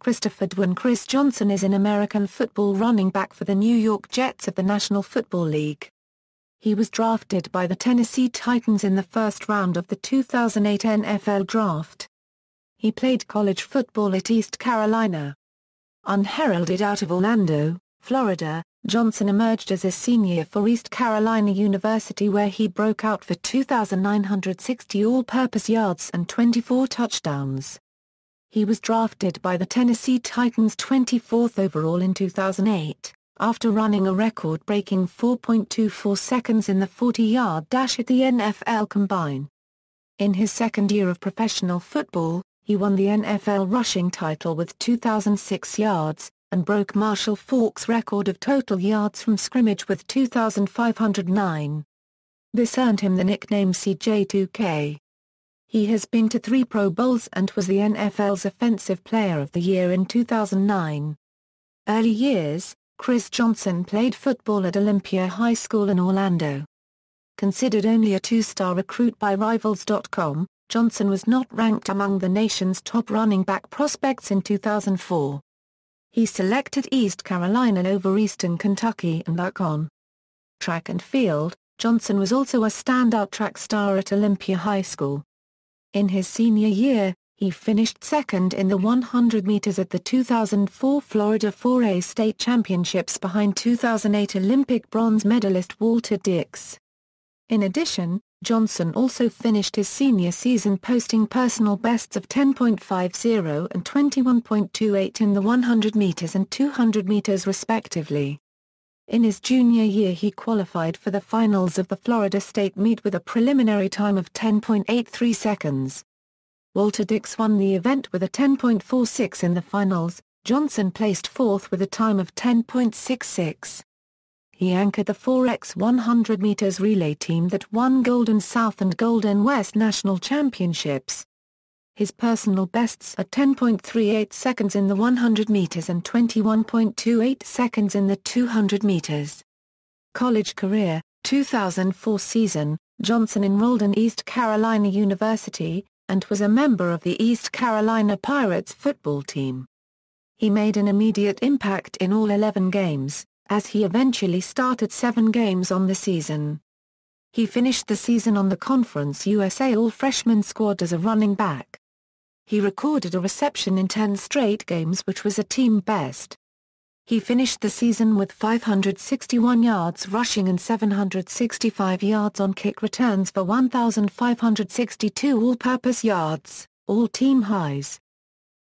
Christopher Duan. Chris Johnson is an American football running back for the New York Jets of the National Football League. He was drafted by the Tennessee Titans in the first round of the 2008 NFL Draft. He played college football at East Carolina. Unheralded out of Orlando, Florida, Johnson emerged as a senior for East Carolina University, where he broke out for 2,960 all-purpose yards and 24 touchdowns. He was drafted by the Tennessee Titans 24th overall in 2008, after running a record-breaking 4.24 seconds in the 40-yard dash at the NFL Combine. In his second year of professional football, he won the NFL rushing title with 2,006 yards, and broke Marshall Faulk's record of total yards from scrimmage with 2,509. This earned him the nickname CJ2K. He has been to 3 Pro Bowls and was the NFL's Offensive Player of the Year in 2009. Early years, Chris Johnson played football at Olympia High School in Orlando. Considered only a 2-star recruit by Rivals.com, Johnson was not ranked among the nation's top running back prospects in 2004. He selected East Carolina over Eastern Kentucky and Duan. Track and field, Johnson was also a standout track star at Olympia High School. In his senior year, he finished second in the 100 meters at the 2004 Florida 4A State Championships behind 2008 Olympic bronze medalist Walter Dix. In addition, Johnson also finished his senior season posting personal bests of 10.50 and 21.28 in the 100 meters and 200 meters respectively. In his junior year he qualified for the finals of the Florida State meet with a preliminary time of 10.83 seconds. Walter Dix won the event with a 10.46 in the finals. Johnson placed fourth with a time of 10.66. He anchored the 4x 100 meters relay team that won Golden South and Golden West national championships. His personal bests are 10.38 seconds in the 100 meters and 21.28 seconds in the 200 meters. College career, 2004 season, Johnson enrolled in East Carolina University, and was a member of the East Carolina Pirates football team. He made an immediate impact in all 11 games, as he eventually started 7 games on the season. He finished the season on the Conference USA All-Freshman squad as a running back. He recorded a reception in 10 straight games, which was a team best. He finished the season with 561 yards rushing and 765 yards on kick returns for 1,562 all-purpose yards, all team highs.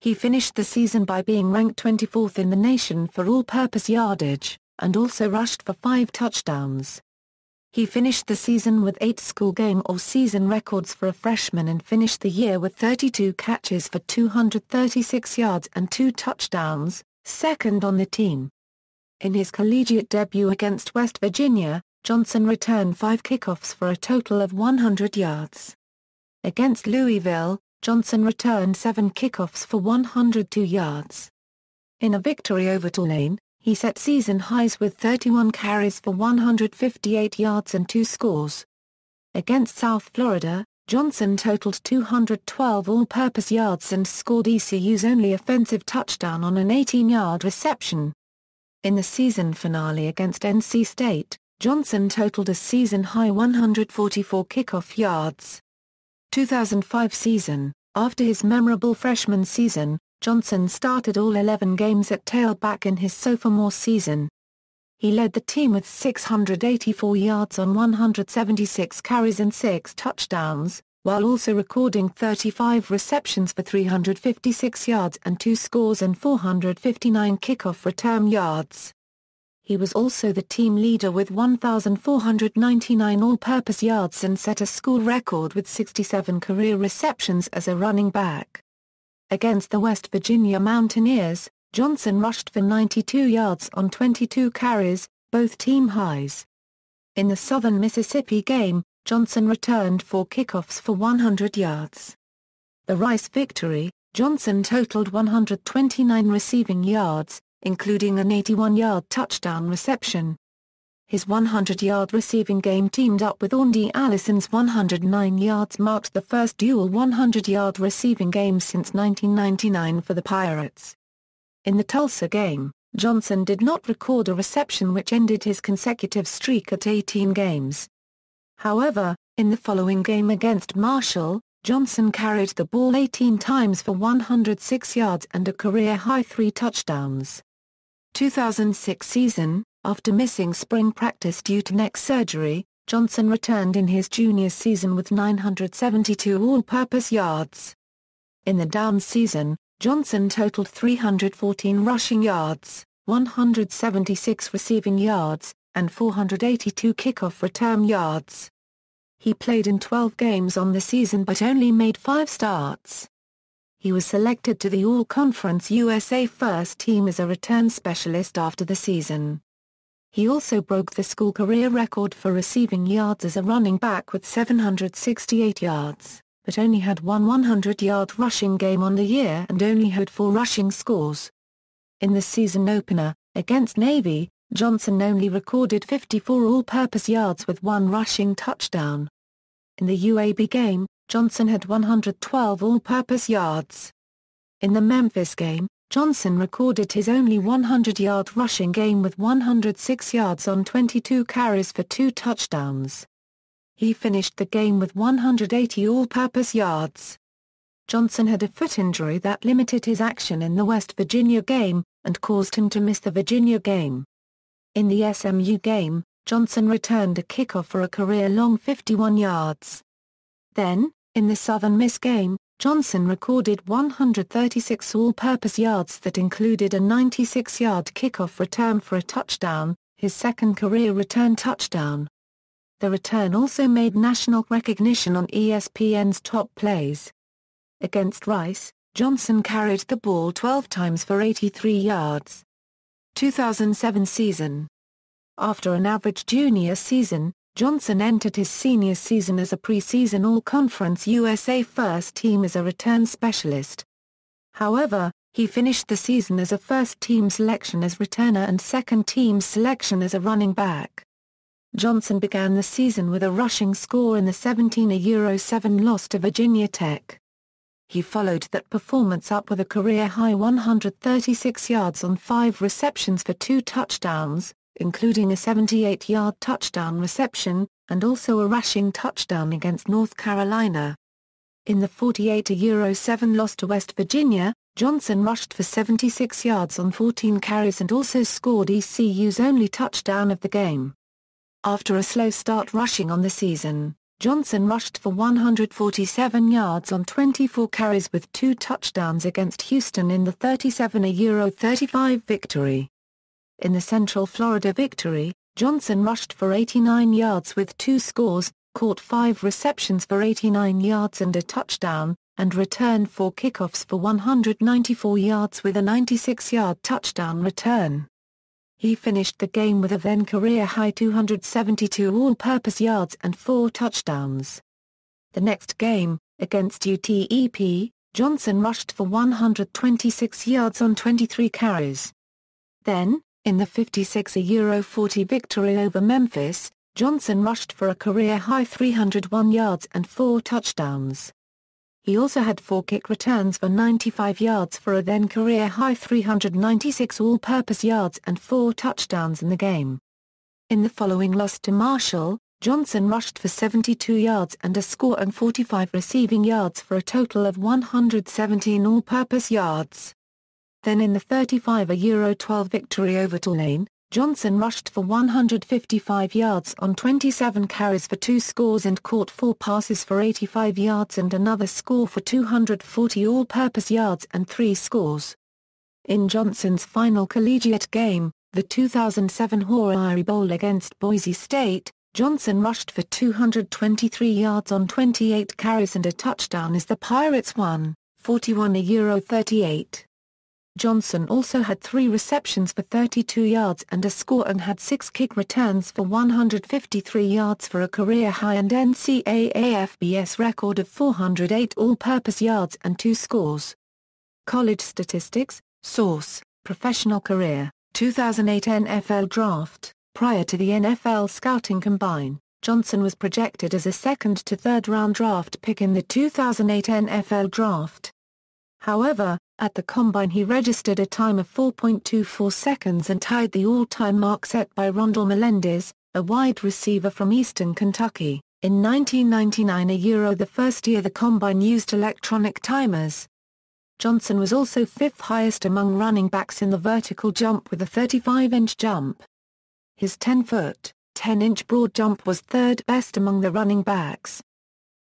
He finished the season by being ranked 24th in the nation for all-purpose yardage, and also rushed for 5 touchdowns. He finished the season with 8 school game or season records for a freshman and finished the year with 32 catches for 236 yards and 2 touchdowns, second on the team. In his collegiate debut against West Virginia, Johnson returned 5 kickoffs for a total of 100 yards. Against Louisville, Johnson returned 7 kickoffs for 102 yards. In a victory over Tulane, he set season highs with 31 carries for 158 yards and 2 scores. Against South Florida, Johnson totaled 212 all-purpose yards and scored ECU's only offensive touchdown on an 18-yard reception. In the season finale against NC State, Johnson totaled a season-high 144 kickoff yards. 2005 season, after his memorable freshman season, Johnson started all 11 games at tailback in his sophomore season. He led the team with 684 yards on 176 carries and 6 touchdowns, while also recording 35 receptions for 356 yards and 2 scores and 459 kickoff return yards. He was also the team leader with 1,499 all-purpose yards and set a school record with 67 career receptions as a running back. Against the West Virginia Mountaineers, Johnson rushed for 92 yards on 22 carries, both team highs. In the Southern Mississippi game, Johnson returned 4 kickoffs for 100 yards. The Rice victory, Johnson totaled 129 receiving yards, including an 81-yard touchdown reception. His 100-yard receiving game teamed up with Andy Allison's 109 yards marked the first dual 100-yard receiving game since 1999 for the Pirates. In the Tulsa game, Johnson did not record a reception which ended his consecutive streak at 18 games. However, in the following game against Marshall, Johnson carried the ball 18 times for 106 yards and a career-high 3 touchdowns. 2006 season, after missing spring practice due to neck surgery, Johnson returned in his junior season with 972 all-purpose yards. In the down season, Johnson totaled 314 rushing yards, 176 receiving yards, and 482 kickoff return yards. He played in 12 games on the season but only made 5 starts. He was selected to the All-Conference USA First Team as a return specialist after the season. He also broke the school career record for receiving yards as a running back with 768 yards, but only had one 100-yard rushing game on the year and only had 4 rushing scores. In the season opener, against Navy, Johnson only recorded 54 all-purpose yards with 1 rushing touchdown. In the UAB game, Johnson had 112 all-purpose yards. In the Memphis game, Johnson recorded his only 100-yard rushing game with 106 yards on 22 carries for 2 touchdowns. He finished the game with 180 all-purpose yards. Johnson had a foot injury that limited his action in the West Virginia game, and caused him to miss the Virginia game. In the SMU game, Johnson returned a kickoff for a career-long 51 yards. Then, in the Southern Miss game, Johnson recorded 136 all-purpose yards that included a 96-yard kickoff return for a touchdown, his second career return touchdown. The return also made national recognition on ESPN's Top Plays. Against Rice, Johnson carried the ball 12 times for 83 yards. 2007 season. After an average junior season, Johnson entered his senior season as a preseason All-Conference USA First Team as a return specialist. However, he finished the season as a first-team selection as returner and second-team selection as a running back. Johnson began the season with a rushing score in the 17-7 loss to Virginia Tech. He followed that performance up with a career-high 136 yards on 5 receptions for 2 touchdowns, including a 78-yard touchdown reception, and also a rushing touchdown against North Carolina. In the 48-7 loss to West Virginia, Johnson rushed for 76 yards on 14 carries and also scored ECU's only touchdown of the game. After a slow start rushing on the season, Johnson rushed for 147 yards on 24 carries with 2 touchdowns against Houston in the 37-35 victory. In the Central Florida victory, Johnson rushed for 89 yards with 2 scores, caught 5 receptions for 89 yards and a touchdown, and returned 4 kickoffs for 194 yards with a 96-yard touchdown return. He finished the game with a then career-high 272 all-purpose yards and 4 touchdowns. The next game, against UTEP, Johnson rushed for 126 yards on 23 carries. Then, in the 56-40 victory over Memphis, Johnson rushed for a career-high 301 yards and 4 touchdowns. He also had 4 kick returns for 95 yards for a then career-high 396 all-purpose yards and 4 touchdowns in the game. In the following loss to Marshall, Johnson rushed for 72 yards and a score and 45 receiving yards for a total of 117 all-purpose yards. Then in the 35-12 victory over Tulane, Johnson rushed for 155 yards on 27 carries for 2 scores and caught 4 passes for 85 yards and another score for 240 all-purpose yards and 3 scores. In Johnson's final collegiate game, the 2007 Hawaii Bowl against Boise State, Johnson rushed for 223 yards on 28 carries and a touchdown as the Pirates won, 41-38. Johnson also had 3 receptions for 32 yards and a score and had 6 kick returns for 153 yards for a career-high and NCAA FBS record of 408 all-purpose yards and 2 scores. College statistics, source, professional career, 2008 NFL Draft. Prior to the NFL Scouting Combine, Johnson was projected as a 2nd to 3rd round draft pick in the 2008 NFL Draft. However, At the Combine he registered a time of 4.24 seconds and tied the all-time mark set by Rondell Melendez, a wide receiver from Eastern Kentucky, in 1999, the first year the Combine used electronic timers. Johnson was also fifth highest among running backs in the vertical jump with a 35-inch jump. His 10-foot, 10-inch broad jump was third best among the running backs.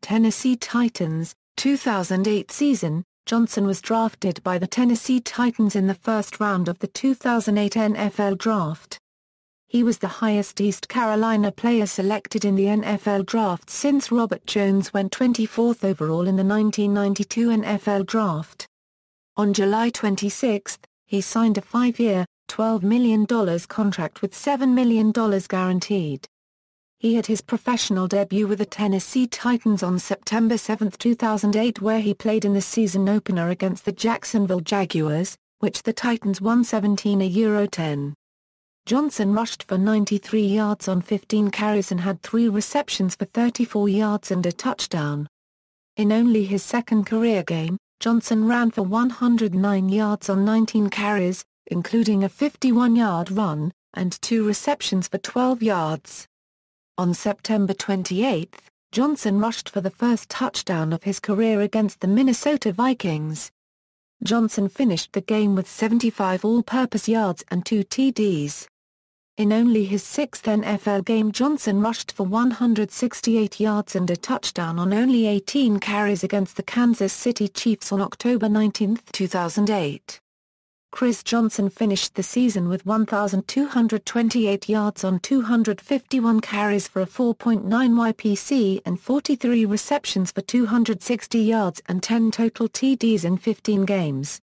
Tennessee Titans, 2008 season. Johnson was drafted by the Tennessee Titans in the first round of the 2008 NFL Draft. He was the highest East Carolina player selected in the NFL Draft since Robert Jones went 24th overall in the 1992 NFL Draft. On July 26, he signed a 5-year, $12 million contract with $7 million guaranteed. He had his professional debut with the Tennessee Titans on September 7, 2008, where he played in the season opener against the Jacksonville Jaguars, which the Titans won 17-10. Johnson rushed for 93 yards on 15 carries and had 3 receptions for 34 yards and a touchdown. In only his second career game, Johnson ran for 109 yards on 19 carries, including a 51-yard run, and 2 receptions for 12 yards. On September 28, Johnson rushed for the first touchdown of his career against the Minnesota Vikings. Johnson finished the game with 75 all-purpose yards and 2 TDs. In only his 6th NFL game, Johnson rushed for 168 yards and a touchdown on only 18 carries against the Kansas City Chiefs on October 19, 2008. Chris Johnson finished the season with 1,228 yards on 251 carries for a 4.9 YPC and 43 receptions for 260 yards and 10 total TDs in 15 games.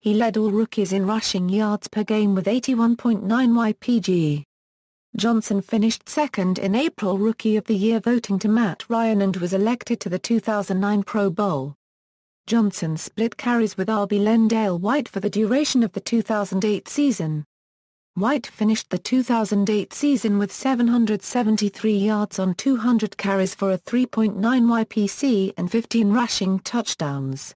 He led all rookies in rushing yards per game with 81.9 YPG. Johnson finished second in April Rookie of the Year voting to Matt Ryan and was elected to the 2009 Pro Bowl. Johnson split carries with RB Lendale White for the duration of the 2008 season. White finished the 2008 season with 773 yards on 200 carries for a 3.9 YPC and 15 rushing touchdowns.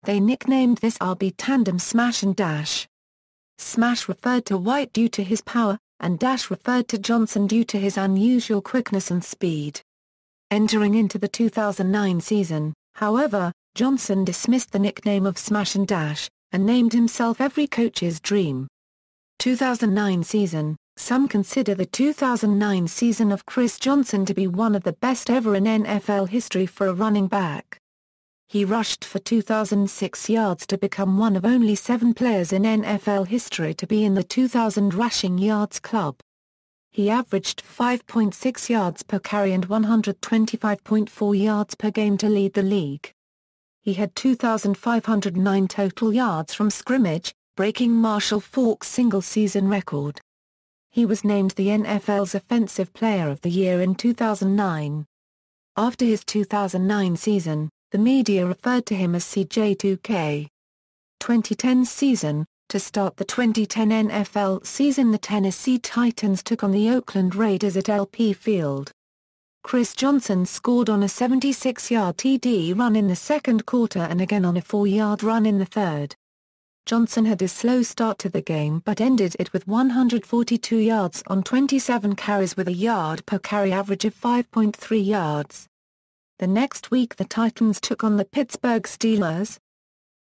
They nicknamed this RB tandem Smash and Dash. Smash referred to White due to his power, and Dash referred to Johnson due to his unusual quickness and speed. Entering into the 2009 season, however, Johnson dismissed the nickname of Smash and Dash, and named himself Every Coach's Dream. 2009 season. Some consider the 2009 season of Chris Johnson to be one of the best ever in NFL history for a running back. He rushed for 2,006 yards to become one of only 7 players in NFL history to be in the 2,000 rushing yards club. He averaged 5.6 yards per carry and 125.4 yards per game to lead the league. He had 2,509 total yards from scrimmage, breaking Marshall Faulk's single-season record. He was named the NFL's Offensive Player of the Year in 2009. After his 2009 season, the media referred to him as CJ2K. 2010 season. To start the 2010 NFL season, the Tennessee Titans took on the Oakland Raiders at LP Field. Chris Johnson scored on a 76-yard TD run in the second quarter and again on a 4-yard run in the third. Johnson had a slow start to the game but ended it with 142 yards on 27 carries with a yard per carry average of 5.3 yards. The next week the Titans took on the Pittsburgh Steelers.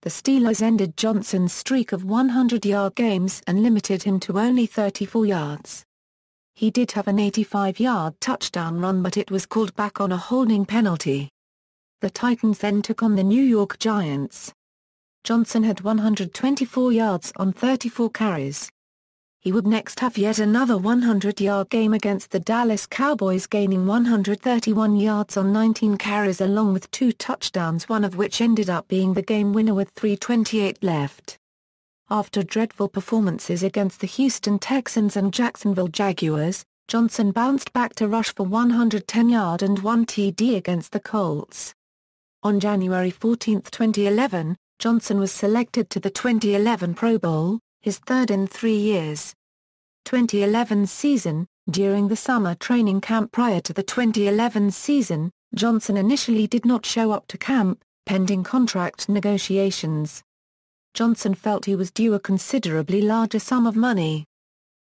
The Steelers ended Johnson's streak of 100-yard games and limited him to only 34 yards. He did have an 85-yard touchdown run but it was called back on a holding penalty. The Titans then took on the New York Giants. Johnson had 124 yards on 34 carries. He would next have yet another 100-yard game against the Dallas Cowboys, gaining 131 yards on 19 carries along with 2 touchdowns, one of which ended up being the game winner with 3:28 left. After dreadful performances against the Houston Texans and Jacksonville Jaguars, Johnson bounced back to rush for 110 yards and 1 TD against the Colts. On January 14, 2011, Johnson was selected to the 2011 Pro Bowl, his third in 3 years. 2011 season. During the summer training camp prior to the 2011 season, Johnson initially did not show up to camp, pending contract negotiations. Johnson felt he was due a considerably larger sum of money.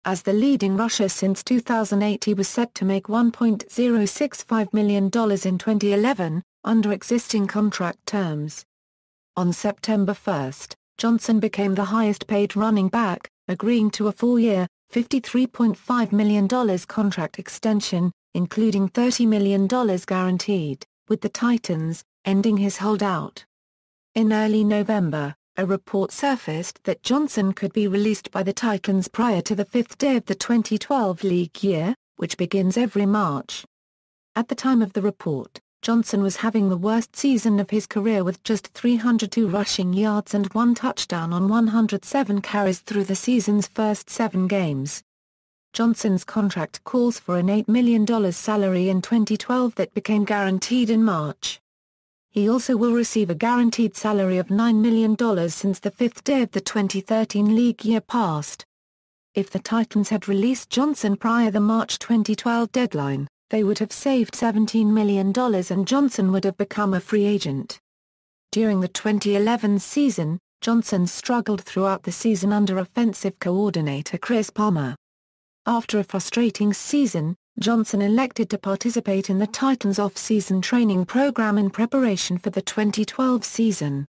As the leading rusher since 2008, he was set to make $1.065 million in 2011, under existing contract terms. On September 1, Johnson became the highest-paid running back, agreeing to a 4-year, $53.5 million contract extension, including $30 million guaranteed, with the Titans, ending his holdout. In early November, a report surfaced that Johnson could be released by the Titans prior to the 5th day of the 2012 league year, which begins every March. At the time of the report, Johnson was having the worst season of his career with just 302 rushing yards and 1 touchdown on 107 carries through the season's first 7 games. Johnson's contract calls for an $8 million salary in 2012 that became guaranteed in March. He also will receive a guaranteed salary of $9 million since the 5th day of the 2013 league year passed. If the Titans had released Johnson prior the March 2012 deadline, they would have saved $17 million and Johnson would have become a free agent. During the 2011 season, Johnson struggled throughout the season under offensive coordinator Chris Palmer. After a frustrating season, Johnson elected to participate in the Titans' off-season training program in preparation for the 2012 season.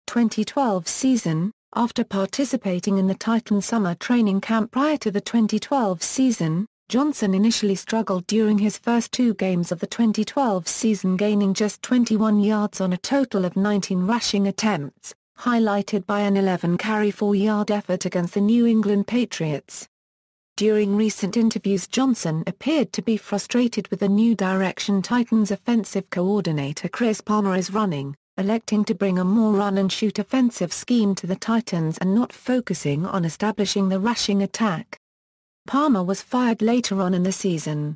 2012 season, after participating in the Titans' summer training camp prior to the 2012 season, Johnson initially struggled during his first 2 games of the 2012 season, gaining just 21 yards on a total of 19 rushing attempts, highlighted by an 11-carry 4-yard effort against the New England Patriots. During recent interviews, Johnson appeared to be frustrated with the new direction Titans offensive coordinator Chris Palmer is running, electing to bring a more run-and-shoot offensive scheme to the Titans and not focusing on establishing the rushing attack. Palmer was fired later on in the season.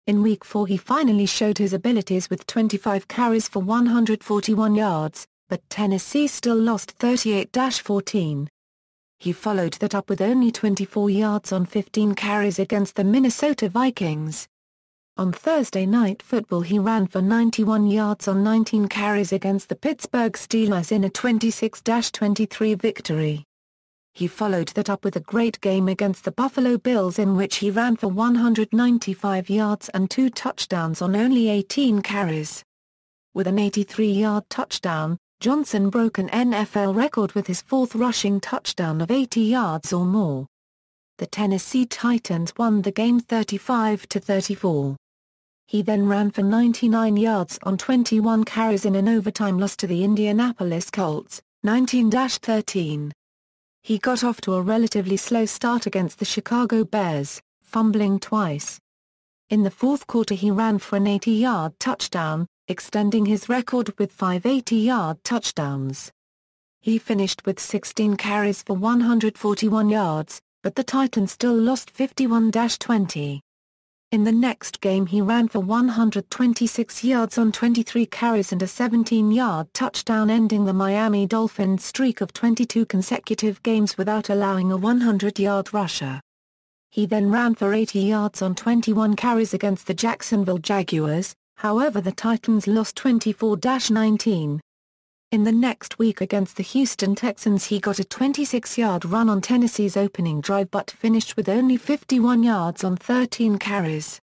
In Week 4 he finally showed his abilities with 25 carries for 141 yards, but Tennessee still lost 38-14. He followed that up with only 24 yards on 15 carries against the Minnesota Vikings. On Thursday Night Football he ran for 91 yards on 19 carries against the Pittsburgh Steelers in a 26-23 victory. He followed that up with a great game against the Buffalo Bills in which he ran for 195 yards and 2 touchdowns on only 18 carries. With an 83-yard touchdown, Johnson broke an NFL record with his 4th rushing touchdown of 80 yards or more. The Tennessee Titans won the game 35-34. He then ran for 99 yards on 21 carries in an overtime loss to the Indianapolis Colts, 19-13. He got off to a relatively slow start against the Chicago Bears, fumbling twice. In the 4th quarter he ran for an 80-yard touchdown, extending his record with 5 80-yard touchdowns. He finished with 16 carries for 141 yards, but the Titans still lost 51-20. In the next game he ran for 126 yards on 23 carries and a 17-yard touchdown, ending the Miami Dolphins' streak of 22 consecutive games without allowing a 100-yard rusher. He then ran for 80 yards on 21 carries against the Jacksonville Jaguars. However, the Titans lost 24-19. In the next week against the Houston Texans he got a 26-yard run on Tennessee's opening drive but finished with only 51 yards on 13 carries.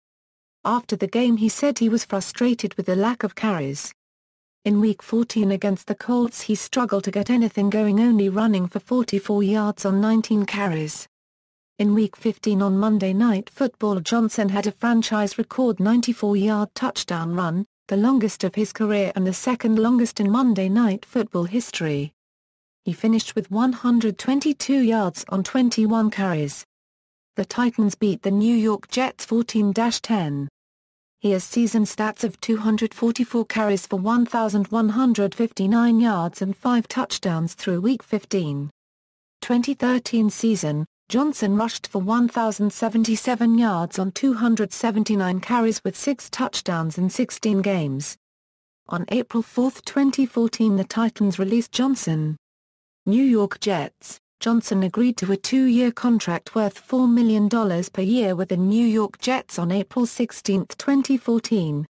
After the game he said he was frustrated with the lack of carries. In Week 14 against the Colts he struggled to get anything going, only running for 44 yards on 19 carries. In Week 15 on Monday Night Football Johnson had a franchise record 94-yard touchdown run, the longest of his career and the second longest in Monday Night Football history. He finished with 122 yards on 21 carries. The Titans beat the New York Jets 14-10. He has season stats of 244 carries for 1,159 yards and 5 touchdowns through Week 15. 2013 season, Johnson rushed for 1,077 yards on 279 carries with 6 touchdowns in 16 games. On April 4, 2014 the Titans released Johnson. New York Jets. Johnson agreed to a 2-year contract worth $4 million per year with the New York Jets on April 16, 2014.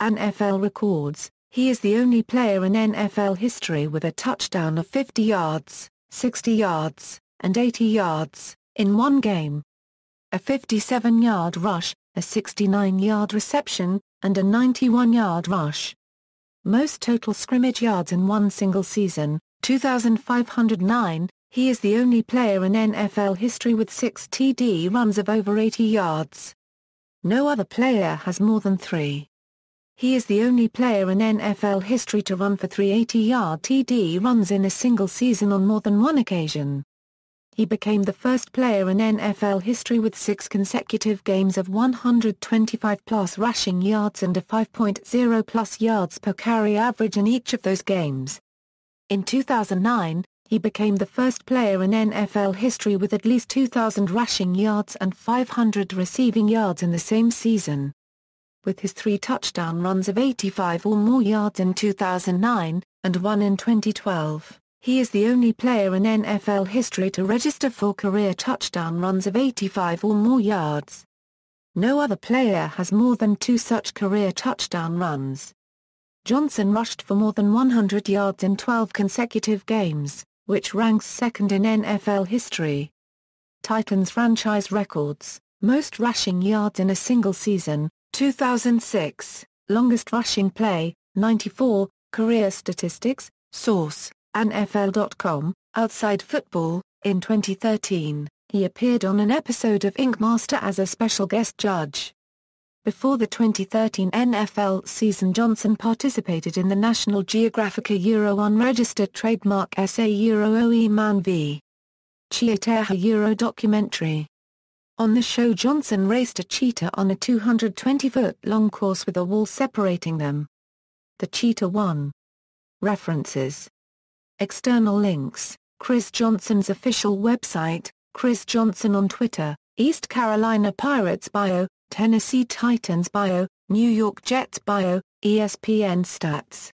NFL records. He is the only player in NFL history with a touchdown of 50 yards, 60 yards, and 80 yards, in one game. A 57-yard rush, a 69-yard reception, and a 91-yard rush. Most total scrimmage yards in one single season, 2,509, he is the only player in NFL history with 6 TD runs of over 80 yards. No other player has more than 3. He is the only player in NFL history to run for 3 80-yard TD runs in a single season on more than one occasion. He became the first player in NFL history with 6 consecutive games of 125-plus rushing yards and a 5.0-plus yards per carry average in each of those games. In 2009, he became the first player in NFL history with at least 2,000 rushing yards and 500 receiving yards in the same season. With his 3 touchdown runs of 85 or more yards in 2009, and 1 in 2012, he is the only player in NFL history to register 4 career touchdown runs of 85 or more yards. No other player has more than 2 such career touchdown runs. Johnson rushed for more than 100 yards in 12 consecutive games, which ranks second in NFL history. Titans franchise records: most rushing yards in a single season, 2006, longest rushing play, 94, career statistics, source, NFL.com, Outside Football. In 2013, he appeared on an episode of Ink Master as a special guest judge. Before the 2013 NFL season, Johnson participated in the National Geographic unregistered trademark essay OE Man v. Cheetah documentary. On the show, Johnson raced a cheetah on a 220-foot-long course with a wall separating them. The cheetah won. References. External links: Chris Johnson's official website, Chris Johnson on Twitter, East Carolina Pirates bio, Tennessee Titans bio, New York Jets bio, ESPN stats.